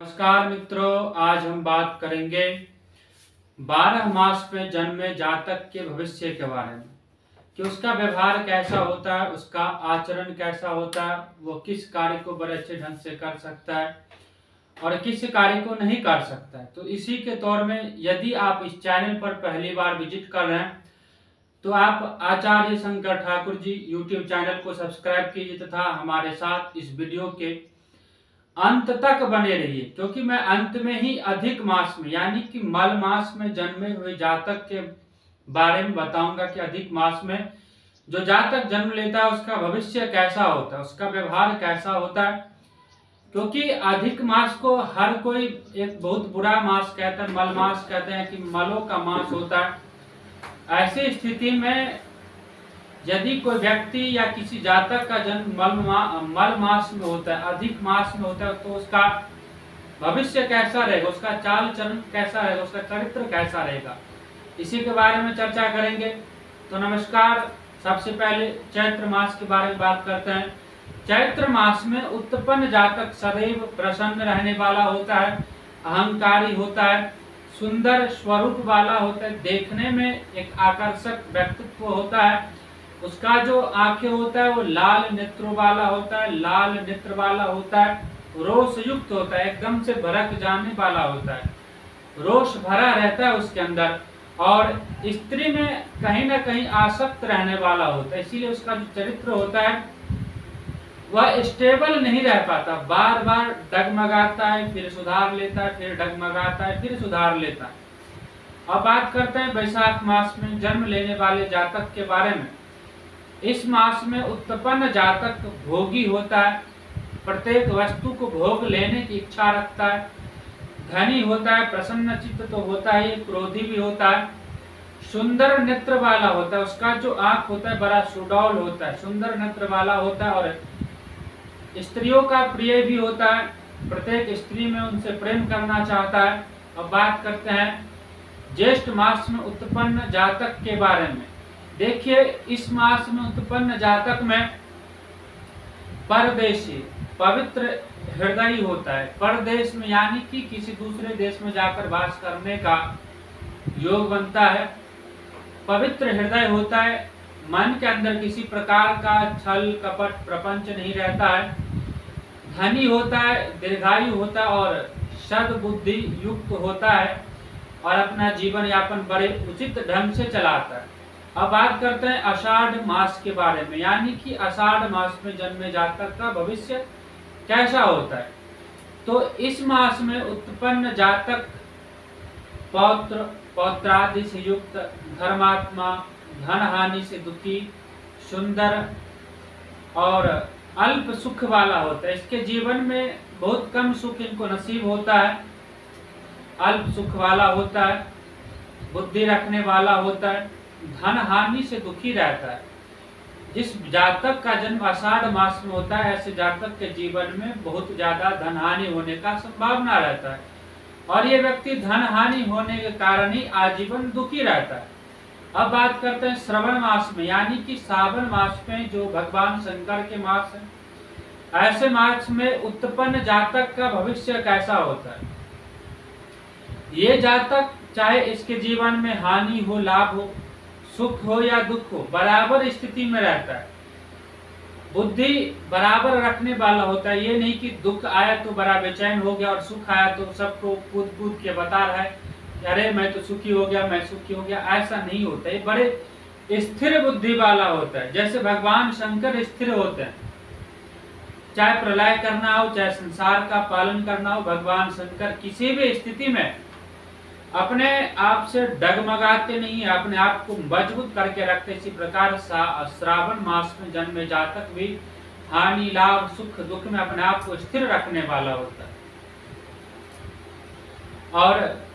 नमस्कार मित्रों, आज हम बात करेंगे 12 मास में जन्मे जातक के भविष्य के बारे में कि उसका व्यवहार कैसा होता है, उसका आचरण कैसा होता है, वो किस कार्य को बड़े अच्छे ढंग से कर सकता है और किस कार्य को नहीं कर सकता है। तो इसी के तौर में यदि आप इस चैनल पर पहली बार विजिट कर रहे हैं तो आप आचार्य शंकर ठाकुर जी यूट्यूब चैनल को सब्सक्राइब कीजिए तथा हमारे साथ इस वीडियो के अंत तक बने रहिए, क्योंकि मैं अंत में ही अधिक मास में यानी कि मल मास में जन्मे हुए जातक के बारे में बताऊंगा कि अधिक मास में जो जातक जन्म लेता है उसका भविष्य कैसा होता है, उसका व्यवहार कैसा होता है। क्योंकि अधिक मास को हर कोई एक बहुत बुरा मास कहता है, मल मास कहते हैं कि मलों का मास होता है। ऐसी स्थिति में यदि कोई व्यक्ति या किसी जातक का जन्म मल मास में होता है, अधिक मास में होता है, तो उसका भविष्य कैसा रहेगा, उसका चाल चरण कैसा रहेगा, उसका चरित्र कैसा रहेगा, इसी के बारे में चर्चा करेंगे। तो नमस्कार, सबसे पहले चैत्र मास के बारे में बात करते हैं। चैत्र मास में उत्पन्न जातक सदैव प्रसन्न रहने वाला होता है, अहंकारी होता है, सुंदर स्वरूप वाला होता है, देखने में एक आकर्षक व्यक्तित्व होता है। उसका जो आंखें होता है वो लाल नेत्रों वाला होता है, लाल नेत्र वाला होता है, रोष युक्त होता है, एकदम से भड़क जाने वाला होता है, रोष भरा रहता है उसके अंदर, और स्त्री में कहीं ना कहीं आसक्त रहने वाला होता है। इसीलिए उसका जो चरित्र होता है वह स्टेबल नहीं रह पाता, बार बार डगमगाता है, फिर सुधार लेता है, फिर डगमगाता है, फिर सुधार लेता है। अब बात करते हैं वैशाख मास में जन्म लेने वाले जातक के बारे में। इस मास में उत्पन्न जातक भोगी होता है, प्रत्येक वस्तु को भोग लेने की इच्छा रखता है, धनी होता है, प्रसन्न चित्त तो होता है, क्रोधी भी होता है, सुंदर नेत्र वाला होता है, उसका जो आंख होता है बड़ा सुडौल होता है, सुंदर नेत्र वाला होता है, और स्त्रियों का प्रिय भी होता है, प्रत्येक स्त्री में उनसे प्रेम करना चाहता है। अब बात करते हैं ज्येष्ठ मास में उत्पन्न जातक के बारे में। देखिए, इस मास में उत्पन्न जातक में परदेशी पवित्र हृदय होता है। परदेश में यानी कि किसी दूसरे देश में जाकर वास करने का योग बनता है। पवित्र हृदय होता है, मन के अंदर किसी प्रकार का छल कपट प्रपंच नहीं रहता है। धनी होता है, दीर्घायु होता है और सद्बुद्धि युक्त होता है, और अपना जीवन यापन बड़े उचित ढंग से चलाता है। अब बात करते हैं आषाढ़ मास के बारे में, यानी कि आषाढ़ मास में जन्मे जातक का भविष्य कैसा होता है। तो इस मास में उत्पन्न जातक पौत्रादि से युक्त, धर्मात्मा, धन हानि से दुखी, सुंदर और अल्प सुख वाला होता है। इसके जीवन में बहुत कम सुख इनको नसीब होता है, अल्प सुख वाला होता है, बुद्धि रखने वाला होता है, धन हानि से दुखी रहता है। जिस जातक का जन्म आषाढ़ मास में होता है, ऐसे जातक के जीवन में बहुत ज्यादा धन हानि होने का संभावना रहता है, और ये व्यक्ति धन हानि होने के कारण ही आजीवन दुखी रहता है। अब बात करते हैं श्रवण मास में, यानी कि सावन मास में, जो भगवान शंकर के मास है। ऐसे मास में उत्पन्न जातक का भविष्य कैसा होता है। ये जातक चाहे इसके जीवन में हानि हो, लाभ हो, सुख हो या दुख हो, बराबर स्थिति में रहता है, बुद्धि बराबर रखने वाला होता है। ये नहीं कि दुख आया तो बड़ा बेचैन हो गया और सुख आया तो सबको कूद कूद के बता रहा है अरे मैं तो सुखी हो गया, मैं सुखी हो गया, ऐसा नहीं होता। ये बड़े स्थिर बुद्धि वाला होता है, जैसे भगवान शंकर स्थिर होते हैं। चाहे प्रलय करना हो, चाहे संसार का पालन करना हो, भगवान शंकर किसी भी स्थिति में अपने आप से डगमगाते नहीं है, अपने आप को मजबूत करके रखते। इसी प्रकार श्रावण मास में जन्मे जातक भी हानि लाभ सुख दुख में अपने आप को स्थिर रखने वाला होता है, और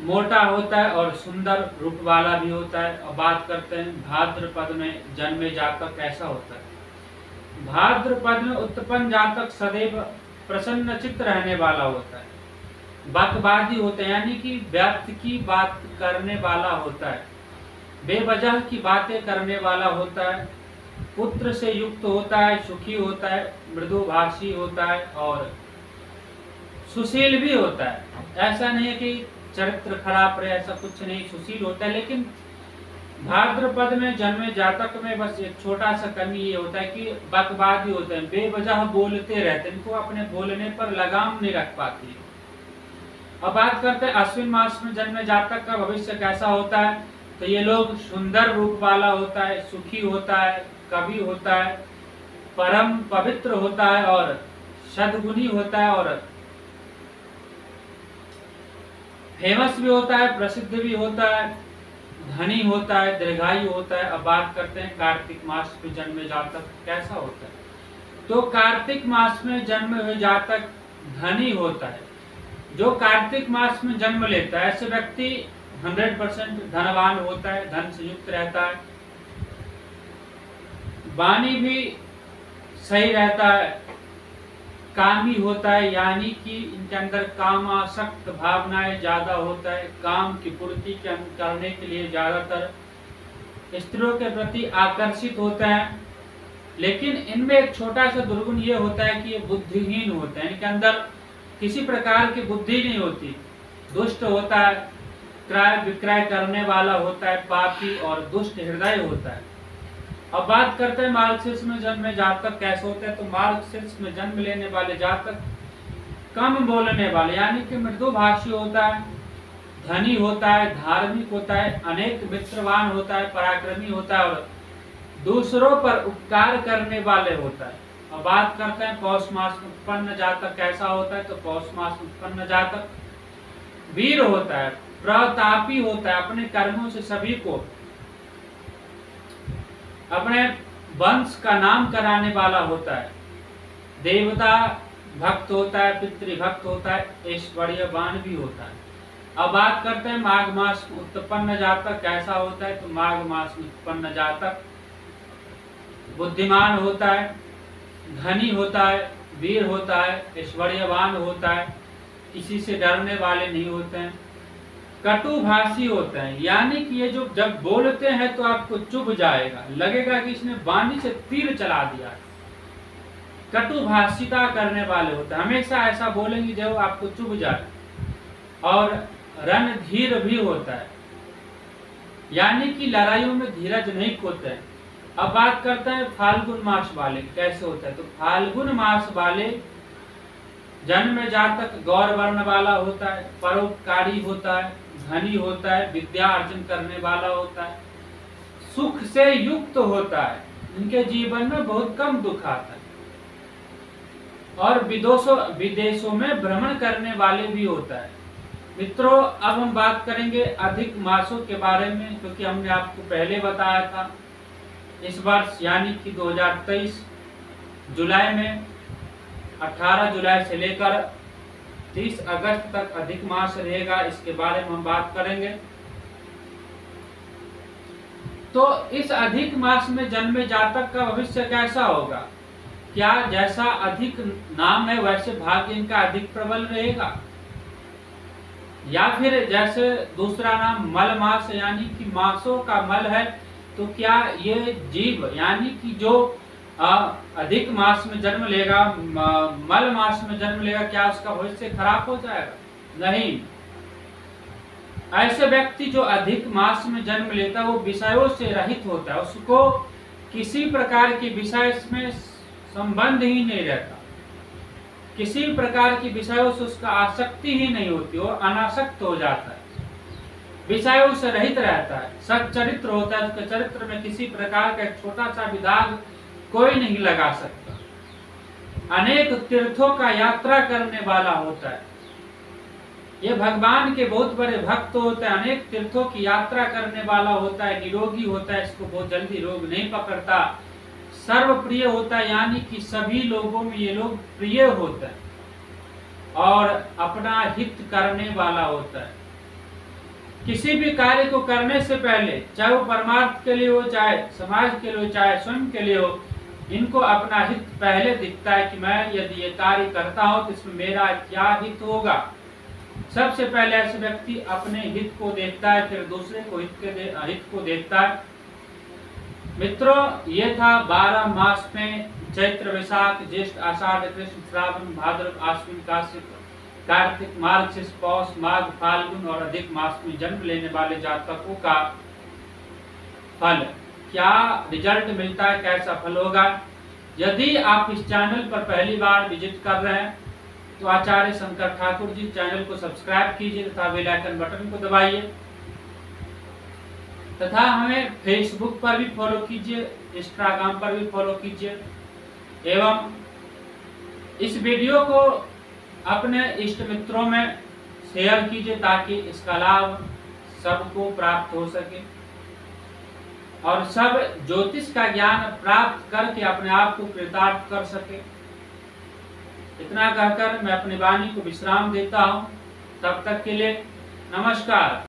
मोटा होता है और सुंदर रूप वाला भी होता है। अब बात करते हैं भाद्रपद में जन्मे जातक कैसा होता है। भाद्रपद में उत्पन्न जातक सदैव प्रसन्न चित्त रहने वाला होता है, बातवादी होता है, यानी कि व्यर्थ की बात करने वाला होता है, बेवजह की बातें करने वाला होता है, पुत्र से युक्त होता है, सुखी होता है, मृदुभाषी होता है, और सुशील भी होता है। ऐसा नहीं है कि चरित्र खराब रहे, ऐसा कुछ नहीं, सुशील होता है। लेकिन भाद्रपद में जन्मे जातक में बस एक छोटा सा कमी ये होता है कि बकवादी होते हैं, बेवजह बोलते रहते हैं, इनको अपने बोलने पर लगाम नहीं रख पाती। अब बात करते हैं अश्विन मास में जन्मे जातक का भविष्य कैसा होता है। तो ये लोग सुंदर रूप वाला होता है, सुखी होता है, कवि होता है, परम पवित्र होता है और सद्गुणी होता है और फेमस भी होता है, प्रसिद्ध भी होता है, धनी होता है, दीर्घायु होता है। अब बात करते हैं कार्तिक मास में जन्मे जातक कैसा होता है। तो कार्तिक मास में जन्मे हुए जातक धनी होता है। जो कार्तिक मास में जन्म लेता है ऐसे व्यक्ति 100% धनवान होता है, धन से युक्त रहता है, वाणी भी सही रहता है, कामी होता है, यानी कि इनके अंदर कामासक्त भावनाएं ज्यादा होता है, काम की पूर्ति करने के लिए ज्यादातर स्त्रियों के प्रति आकर्षित होता है। लेकिन इनमें एक छोटा सा दुर्गुण ये होता है कि ये बुद्धिहीन होता है, इनके अंदर किसी प्रकार की बुद्धि नहीं होती, दुष्ट होता है, क्रय विक्रय करने वाला होता है, पापी और दुष्ट हृदय होता है। अब बात करते हैं मार्गशीर्ष में जन्मे जातक कैसे होते हैं। तो मार्गशीर्ष में जन्म लेने वाले जातक कम बोलने वाले यानी कि मृदुभाषी होता है, धनी होता है, धार्मिक होता है, अनेक मित्रवान होता है, पराक्रमी होता है और दूसरों पर उपकार करने वाले होता है। अब बात करते हैं पौष मास में उत्पन्न जातक कैसा होता है। तो पौष मास में उत्पन्न जातक वीर होता है, प्रतापी होता है, अपने कर्मों से सभी को अपने वंश का नाम कराने वाला होता है, देवता भक्त होता है, पितृभक्त होता है, ऐश्वर्यवान भी होता है। अब बात करते हैं माघ मास में उत्पन्न जातक कैसा होता है। तो माघ मास में उत्पन्न जातक बुद्धिमान होता है, धनी होता है, वीर होता है, ऐश्वर्यवान होता है, किसी से डरने वाले नहीं होते हैं, कटुभाषी होते हैं, यानी कि ये जो जब बोलते हैं तो आपको चुभ जाएगा, लगेगा कि इसने वाणी से तीर चला दिया। कटुभाषिता करने वाले होते हैं, हमेशा ऐसा बोलेंगे जो आपको चुभ जाए। और रणधीर भी होता है, यानी कि लड़ाइयों में धीरज नहीं खोते हैं। अब बात करते हैं फाल्गुन मास वाले कैसे होता है। तो फाल्गुन मास वाले जन्म में जातक गौर वर्ण वाला होता है, परोपकारी होता है, धनी होता है, विद्या अर्जन करने वाला होता है, सुख से युक्त होता है, इनके जीवन में बहुत कम दुख आता है और विदेशों में भ्रमण करने वाले भी होता है। मित्रों, अब हम बात करेंगे अधिक मासों के बारे में, क्योंकि हमने आपको पहले बताया था इस वर्ष यानी कि 2023 जुलाई में 18 जुलाई से लेकर 30 अगस्त तक अधिक मास रहेगा, इसके बारे में हम बात करेंगे। तो इस अधिक मास में जन्मे जातक का भविष्य कैसा होगा। क्या जैसा अधिक नाम है वैसे भाग्य इनका अधिक प्रबल रहेगा, या फिर जैसे दूसरा नाम मल मास यानी कि मासों का मल है, तो क्या ये जीव यानी कि जो अधिक मास में जन्म लेगा, मल मास में जन्म लेगा, क्या उसका भविष्य खराब हो जाएगा? नहीं। ऐसे व्यक्ति जो अधिक मास में जन्म लेता है वो विषयों से रहित होता है, उसको किसी प्रकार की विषय में संबंध ही नहीं रहता, किसी प्रकार की विषयों से उसका आसक्ति ही नहीं होती, वो अनासक्त हो जाता है, विषयों से रहित रहता है, सच्चरित्र होता है, उसके चरित्र में किसी प्रकार का छोटा सा विदाग कोई नहीं लगा सकता, अनेक तीर्थों का यात्रा करने वाला होता है, ये भगवान के बहुत बड़े भक्त होते हैं, अनेक तीर्थों की यात्रा करने वाला होता है, निरोगी होता है, इसको बहुत जल्दी रोग नहीं पकड़ता, सर्वप्रिय होता है, यानी कि सभी लोगों में ये लोग प्रिय होता है और अपना हित करने वाला होता है। किसी भी कार्य को करने से पहले, चाहे वो परमार्थ के लिए हो, चाहे समाज के लिए हो, चाहे स्वयं के लिए हो, इनको अपना हित पहले दिखता है कि मैं यदि ये कार्य करता हूं तो इसमें मेरा क्या हित होगा। सबसे पहले ऐसे व्यक्ति अपने हित को देखता है, फिर दूसरे को हित को देखता है। मित्रों, ये था 12 मास में चैत्र, वैशाख, ज्येष्ठ, आषाढ़, कृष्ण, श्रावण, भाद्रव, आश्विन, कार्तिक कार्तिक, मार्गशीर्ष, पौष, माघ, फाल्गुन और अधिक मास में जन्म लेने वाले जातकों का फल, क्या रिजल्ट मिलता है, कैसा फल होगा। यदि आप इस चैनल पर पहली बार विजिट कर रहे हैं तो आचार्य शंकर ठाकुर जी चैनल को सब्सक्राइब कीजिए तथा बेल आइकन बटन को दबाइए तथा हमें फेसबुक पर भी फॉलो कीजिए, इंस्टाग्राम पर भी फॉलो कीजिए एवं इस वीडियो को अपने इष्ट मित्रों में शेयर कीजिए ताकि इसका लाभ सबको प्राप्त हो सके और सब ज्योतिष का ज्ञान प्राप्त करके अपने आप को कृतार्थ कर सके। इतना कहकर मैं अपनी वाणी को विश्राम देता हूँ। तब तक के लिए नमस्कार।